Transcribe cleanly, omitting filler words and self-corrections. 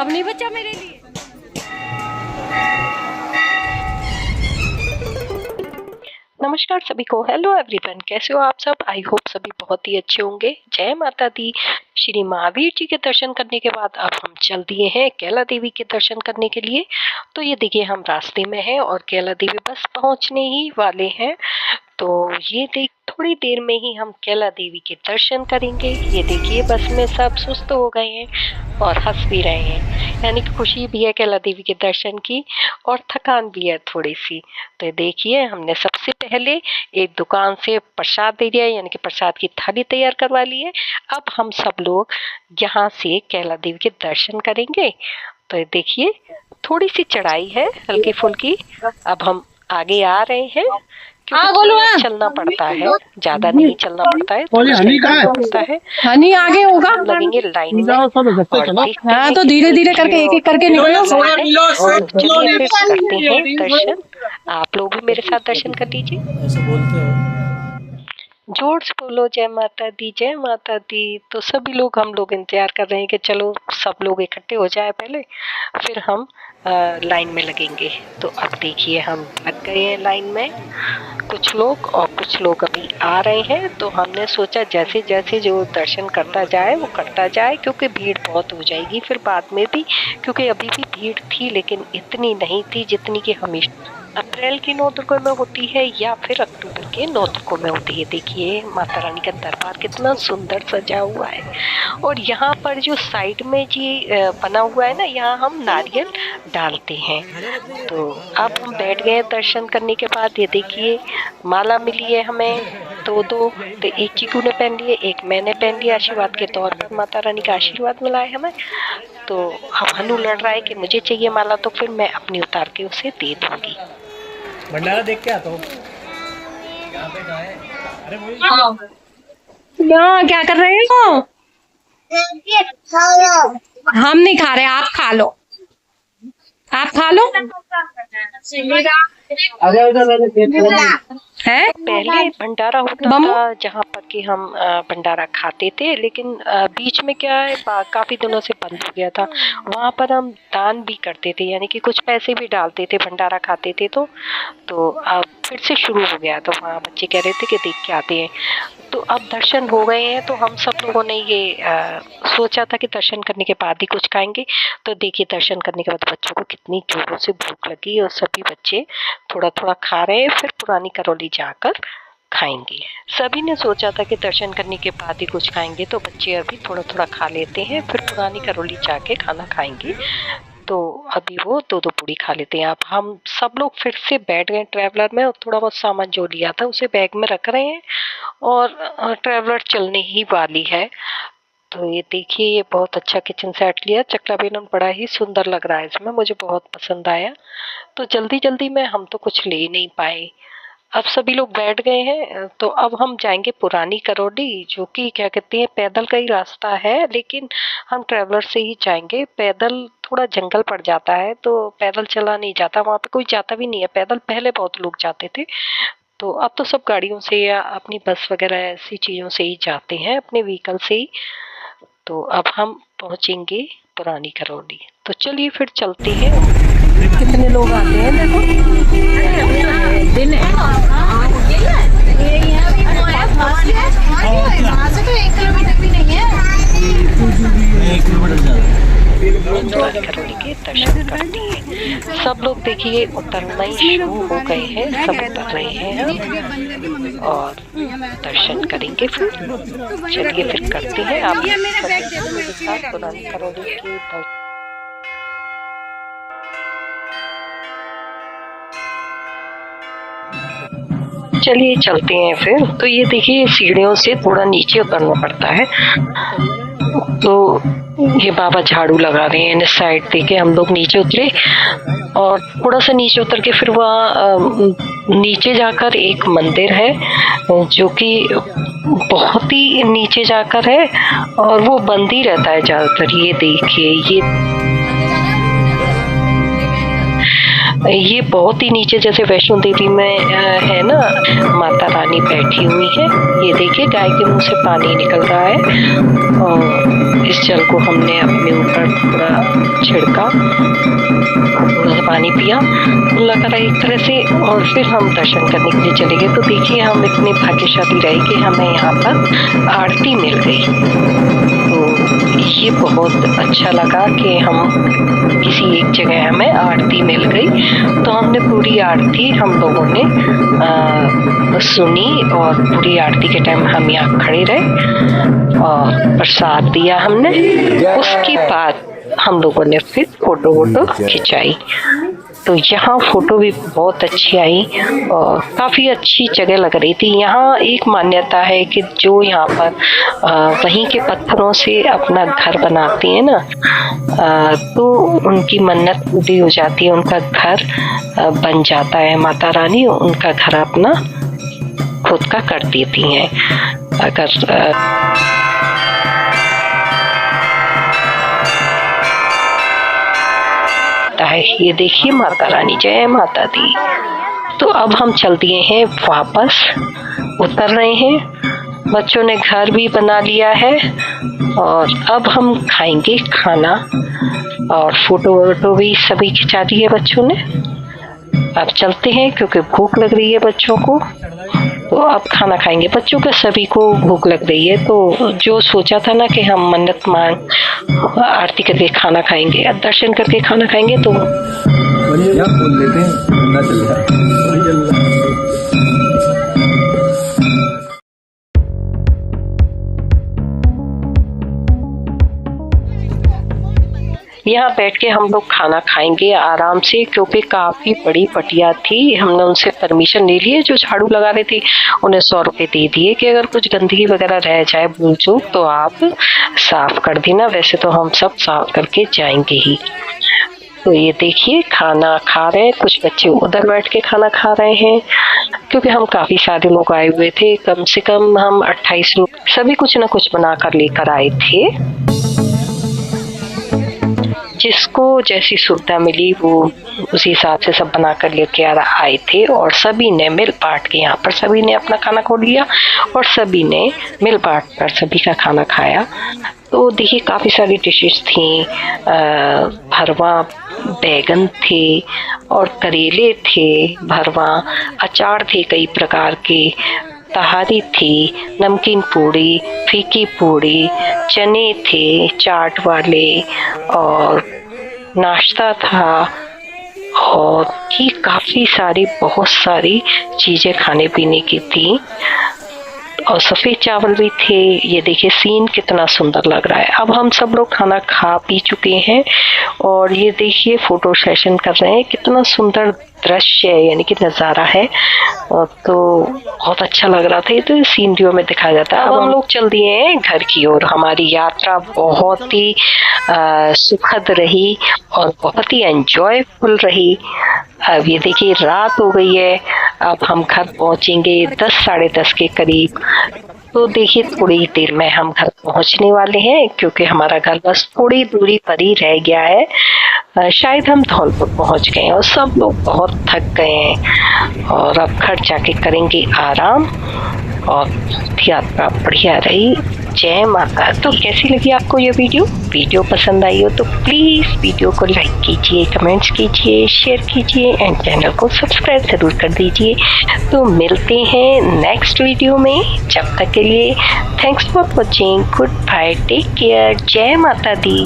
अब नहीं बचा मेरे लिए। नमस्कार सभी को, हेलो एवरीवन, कैसे हो आप सब। आई होप सभी बहुत ही अच्छे होंगे। जय माता दी। श्री महावीर जी के दर्शन करने के बाद अब हम चल दिए हैं कैला देवी के दर्शन करने के लिए। तो ये देखिए हम रास्ते में हैं और कैला देवी बस पहुंचने ही वाले हैं। तो ये देख थोड़ी देर में ही हम कैला देवी के दर्शन करेंगे। ये देखिए बस में सब सुस्त हो गए हैं और हंस भी रहे हैं, यानी कि खुशी भी है कैला देवी के दर्शन की और थकान भी है थोड़ी सी। तो देखिए हमने सबसे पहले एक दुकान से प्रसाद दे दिया, यानी कि प्रसाद की थाली तैयार करवा ली है। अब हम सब लोग यहाँ से कैला देवी के दर्शन करेंगे। तो देखिए थोड़ी सी चढ़ाई है हल्की फुल्की। अब हम आगे आ रहे हैं क्योंकि चलना पड़ता है, ज्यादा नहीं चलना पड़ता है, पड़ता है। हनी आगे होगा, लगेंगे लाइन में। हाँ तो धीरे धीरे करके एक एक करके निकलो। चलिए फिर करते हैं दर्शन। आप लोग भी मेरे साथ दर्शन कर लीजिए। जोर से बोलो जय माता दी, जय माता दी। तो सभी लोग हम लोग इंतजार कर रहे हैं कि चलो सब लोग इकट्ठे हो जाए पहले, फिर हम लाइन में लगेंगे। तो अब देखिए हम लग गए हैं लाइन में, कुछ लोग और कुछ लोग अभी आ रहे हैं। तो हमने सोचा जैसे जैसे जो दर्शन करता जाए वो करता जाए, क्योंकि भीड़ बहुत हो जाएगी फिर बाद में भी, क्योंकि अभी भी भीड़ थी लेकिन इतनी नहीं थी जितनी कि हमेशा अप्रैल की 9 तारीख में होती है या फिर अक्टूबर के 9 तारीख में होती है। देखिए माता रानी का दरबार कितना सुंदर सजा हुआ है। और यहाँ पर जो साइड में जी बना हुआ है ना, यहाँ हम नारियल डालते हैं। तो अब हम बैठ गए दर्शन करने के बाद। ये देखिए माला मिली है हमें दो, तो एक चीकू ने पहन लिए, एक मैंने पहन लिया। आशीर्वाद के तौर पर माता रानी का आशीर्वाद मिला है हमें। तो अब हनु लड़ रहा है कि मुझे चाहिए माला, तो फिर मैं अपनी उतार के उसे दे दूंगी। भंडारा देख के आता हूँ। क्या कर रहे हो? हम नहीं खा रहे, आप खा लो, आप खा लो। है पहले भंडारा होता था जहाँ पर कि हम भंडारा खाते थे, लेकिन बीच में क्या है काफी दिनों से बंद हो गया था। वहाँ पर हम दान भी करते थे, यानी कि कुछ पैसे भी डालते थे भंडारा खाते थे। तो अब फिर से शुरू हो गया। तो वहाँ बच्चे कह रहे थे कि देख के आते हैं। तो अब दर्शन हो गए हैं, तो हम सब लोगों ने ये सोचा था कि दर्शन करने के बाद ही कुछ खाएंगे। तो देखिए दर्शन करने के बाद बच्चों को कितनी जोरों से भूख लगी और सभी बच्चे थोड़ा थोड़ा खा रहे हैं, फिर पुरानी करौली जाकर खाएंगे। सभी ने सोचा था कि दर्शन करने के बाद ही कुछ खाएंगे, तो बच्चे अभी थोड़ा थोड़ा खा लेते हैं, फिर पुरानी करौली जाके खाना खाएंगे। तो अभी वो दो पूड़ी खा लेते हैं। अब हम सब लोग फिर से बैठ गए ट्रैवलर में और थोड़ा बहुत सामान जो लिया था उसे बैग में रख रहे हैं और ट्रैवलर चलने ही वाली है। तो ये देखिए ये बहुत अच्छा किचन सेट लिया। चकला बेलन बड़ा ही सुंदर लग रहा है इसमें, मुझे बहुत पसंद आया। तो जल्दी जल्दी में हम तो कुछ ले नहीं पाए। अब सभी लोग बैठ गए हैं, तो अब हम जाएंगे पुरानी करौली, जो कि क्या कहते हैं पैदल का ही रास्ता है, लेकिन हम ट्रैवलर से ही जाएंगे। पैदल थोड़ा जंगल पड़ जाता है, तो पैदल चला नहीं जाता, वहाँ पे कोई जाता भी नहीं है पैदल। पहले बहुत लोग जाते थे, तो अब तो सब गाड़ियों से या अपनी बस वगैरह ऐसी चीज़ों से ही जाते हैं, अपने व्हीकल से ही। तो अब हम पहुँचेंगे पुरानी करौली। तो चलिए फिर चलते हैं। कितने लोग आते हैं देखो। दिन है तो 1 किलोमीटर भी नहीं है। करौली के दर्शन करते हैं। सब लोग देखिए उतरना ही शुरू हो गए हैं, सब उतर रहे हैं और दर्शन करेंगे। फिर चलिए फिर करते हैं आप साथ पुरानी करौली के दर्शन। चलिए चलते हैं फिर। तो ये देखिए सीढ़ियों से थोड़ा नीचे उतरना पड़ता है। तो ये बाबा झाड़ू लगा रहे हैं, साइड देके हम लोग नीचे उतरे और थोड़ा सा नीचे उतर के फिर वहाँ नीचे जाकर एक मंदिर है जो कि बहुत ही नीचे जाकर है और वो बंद ही रहता है ज़्यादातर। ये देखिए ये ये बहुत ही नीचे जैसे वैष्णो देवी में है ना, माता रानी बैठी हुई है। ये देखिए गाय के मुंह से पानी निकल रहा है और इस जल को हमने अपने ऊपर पूरा छिड़का, थोड़ा सा पानी पिया, लगा रहा एक तरह से, और फिर हम दर्शन करने के लिए चले गए। तो देखिए हम इतने भाग्यशाली रहे कि हमें यहाँ पर आरती मिल गई। तो ये बहुत अच्छा लगा कि हम किसी एक जगह हमें आरती मिल गई। तो हमने पूरी आरती हम लोगों ने सुनी और पूरी आरती के टाइम हम यहाँ खड़े रहे और प्रसाद दिया हमने। उसके बाद हम लोगों ने फिर फोटो वोटो खिंचाई। तो यहाँ फोटो भी बहुत अच्छी आई और काफ़ी अच्छी जगह लग रही थी। यहाँ एक मान्यता है कि जो यहाँ पर वहीं के पत्थरों से अपना घर बनाते हैं ना, तो उनकी मन्नत पूरी हो जाती है, उनका घर बन जाता है। माता रानी उनका घर अपना खुद का कर देती हैं। अगर है, ये देखिए माता रानी, जय माता दी। तो अब हम चल दिए हैं वापस, उतर रहे हैं। बच्चों ने घर भी बना लिया है और अब हम खाएंगे खाना, और फोटो वोटो भी सभी खिंचा दी है बच्चों ने। अब चलते हैं क्योंकि भूख लग रही है बच्चों को, तो अब खाना खाएंगे। बच्चों को सभी को भूख लग रही है, तो जो सोचा था ना कि हम मन्नत मांग आरती करके खाना खाएंगे, दर्शन करके खाना खाएंगे, तो बोल लेते हैं ना, चल यहाँ बैठ के हम लोग खाना खाएंगे आराम से, क्योंकि काफ़ी बड़ी पटिया थी। हमने उनसे परमिशन ले लिए, जो झाड़ू लगा रहे थे उन्हें 100 रुपये दे दिए कि अगर कुछ गंदगी वगैरह रह जाए भूल चूक तो आप साफ कर देना। वैसे तो हम सब साफ करके जाएंगे ही। तो ये देखिए खाना खा रहे हैं, कुछ बच्चे उधर बैठ के खाना खा रहे हैं, क्योंकि हम काफ़ी सारे लोग आए हुए थे। कम से कम हम 28 लोग, सभी कुछ ना कुछ बना कर लेकर आए थे। जिसको जैसी सुविधा मिली वो उसी हिसाब से सब बना कर लेके आए थे, और सभी ने मिल बांट के, यहाँ पर सभी ने अपना खाना खो लिया और सभी ने मिल बांट कर सभी का खाना खाया। तो देखिए काफ़ी सारी डिशेस थी, भरवा बैगन थे और करेले थे, भरवा अचार थे कई प्रकार के, तहारी थी, नमकीन पूड़ी, फीकी पूड़ी, चने थे चाट वाले, और नाश्ता था, और भी काफ़ी सारी बहुत सारी चीज़ें खाने पीने की थी, और सफ़ेद चावल भी थे। ये देखिए सीन कितना सुंदर लग रहा है। अब हम सब लोग खाना खा पी चुके हैं और ये देखिए फोटो सेशन कर रहे हैं। कितना सुंदर दृश्य है, यानी कि नज़ारा है, और तो बहुत अच्छा लग रहा था। ये तो सीनरियों में दिखाया जाता है। अब हम लोग चल दिए हैं घर की ओर। हमारी यात्रा बहुत ही सुखद रही और बहुत ही एंजॉयफुल रही। अब ये देखिए रात हो गई है, अब हम घर पहुंचेंगे 10 साढ़े 10 के करीब। तो देखिए थोड़ी देर में हम घर पहुंचने वाले हैं, क्योंकि हमारा घर बस थोड़ी दूरी पर ही रह गया है। शायद हम धौलपुर पहुंच गए हैं और सब लोग बहुत थक गए हैं, और अब घर जाके करेंगे आराम। और यात्रा बढ़िया रही, जय माता। तो कैसी लगी आपको ये वीडियो पसंद आई हो तो प्लीज़ वीडियो को लाइक कीजिए, कमेंट्स कीजिए, शेयर कीजिए एंड चैनल को सब्सक्राइब ज़रूर कर दीजिए। तो मिलते हैं नेक्स्ट वीडियो में, जब तक के लिए thanks for watching, good bye, take care, जय माता दी।